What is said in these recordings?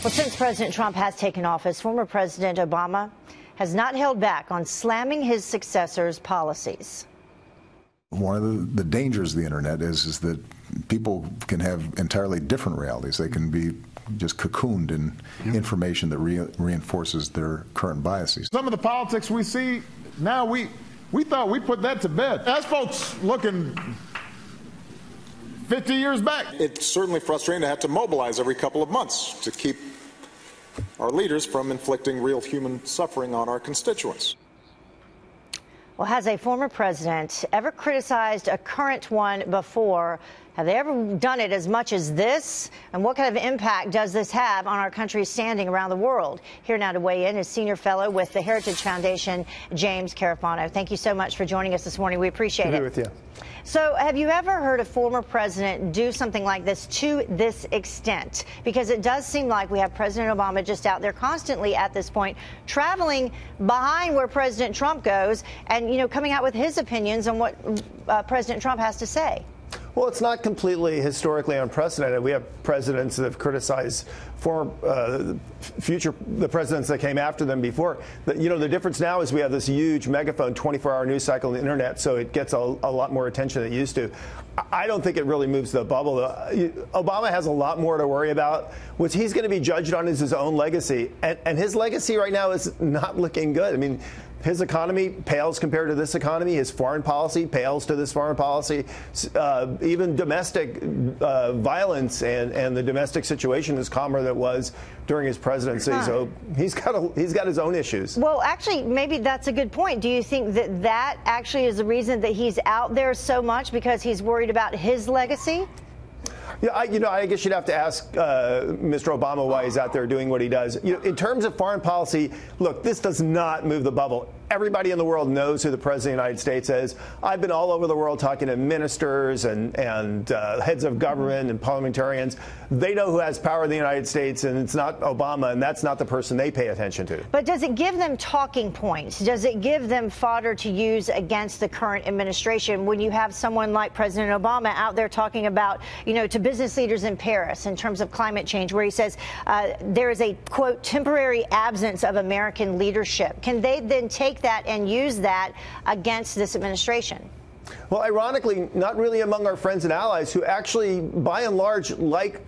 Well, since President Trump has taken office, former President Obama has not held back on slamming his successor's policies. One of the dangers of the internet is that people can have entirely different realities. They can be just cocooned in information that reinforces their current biases. Some of the politics we see now, we thought we put that to bed. As folks looking 50 years back. It's certainly frustrating to have to mobilize every couple of months to keep our leaders from inflicting real human suffering on our constituents. Well, has a former president ever criticized a current one before? Have they ever done it as much as this? And what kind of impact does this have on our country's standing around the world? Here now to weigh in is senior fellow with the Heritage Foundation, James Carafano. Thank you so much for joining us this morning. We appreciate it. Good to be with you. So have you ever heard a former president do something like this to this extent? Because it does seem like we have President Obama just out there constantly at this point, traveling behind where President Trump goes and, you know, coming out with his opinions on what President Trump has to say. Well, it's not completely historically unprecedented. We have presidents that have criticized the presidents that came after them before. The difference now is we have this huge megaphone 24-hour news cycle on the internet, so it gets a lot more attention than it used to. I don't think it really moves the bubble. Obama has a lot more to worry about. What he's going to be judged on is his own legacy, and his legacy right now is not looking good. I mean, his economy pales compared to this economy. His foreign policy pales to this foreign policy. Even domestic violence and the domestic situation is calmer than it was during his presidency. So he's got his own issues. Well, actually, maybe that's a good point. Do you think that that actually is the reason that he's out there so much, because he's worried about his legacy? Yeah, I guess you'd have to ask Mr. Obama why he's out there doing what he does. In terms of foreign policy, look, this does not move the bubble. Everybody in the world knows who the President of the United States is. I've been all over the world talking to ministers and heads of government and parliamentarians. They know who has power in the United States, and it's not Obama, and that's not the person they pay attention to. But does it give them talking points? Does it give them fodder to use against the current administration when you have someone like President Obama out there talking about, to business leaders in Paris in terms of climate change, where he says there is a, quote, temporary absence of American leadership? Can they then take that and use that against this administration? Well, ironically, not really among our friends and allies who actually, by and large, like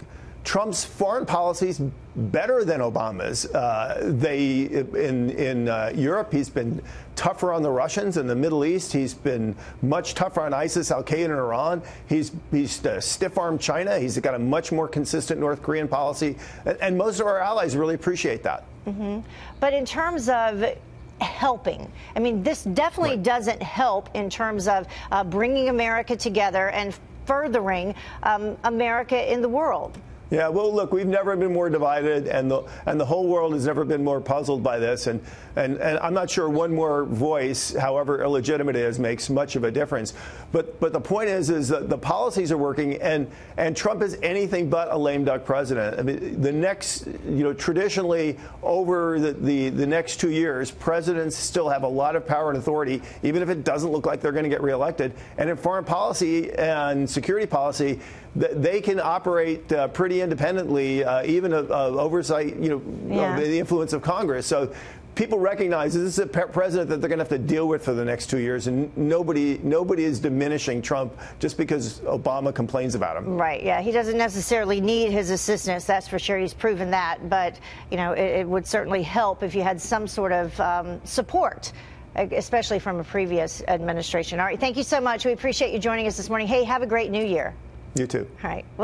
Trump's foreign policies better than Obama's. In Europe, he's been tougher on the Russians. In the Middle East, he's been much tougher on ISIS, Al-Qaeda, and Iran. He's stiff-armed China. He's got a much more consistent North Korean policy. And most of our allies really appreciate that. Mm-hmm. But in terms of helping, I mean, this definitely doesn't help in terms of bringing America together and furthering America in the world. Yeah, well, look, we've never been more divided, and the whole world has never been more puzzled by this. And I'm not sure one more voice, however illegitimate it is, makes much of a difference. But the point is that the policies are working, and Trump is anything but a lame duck president. I mean, the next, traditionally over the next 2 years, presidents still have a lot of power and authority, even if it doesn't look like they're going to get reelected. And in foreign policy and security policy, they can operate pretty independently, even of oversight, of the influence of Congress. So people recognize this is a president that they're going to have to deal with for the next 2 years, and nobody is diminishing Trump just because Obama complains about him. Right. Yeah, he doesn't necessarily need his assistance. That's for sure. He's proven that. But it would certainly help if you had some sort of support, especially from a previous administration. All right. Thank you so much. We appreciate you joining us this morning. Hey, have a great New Year. You too. All right.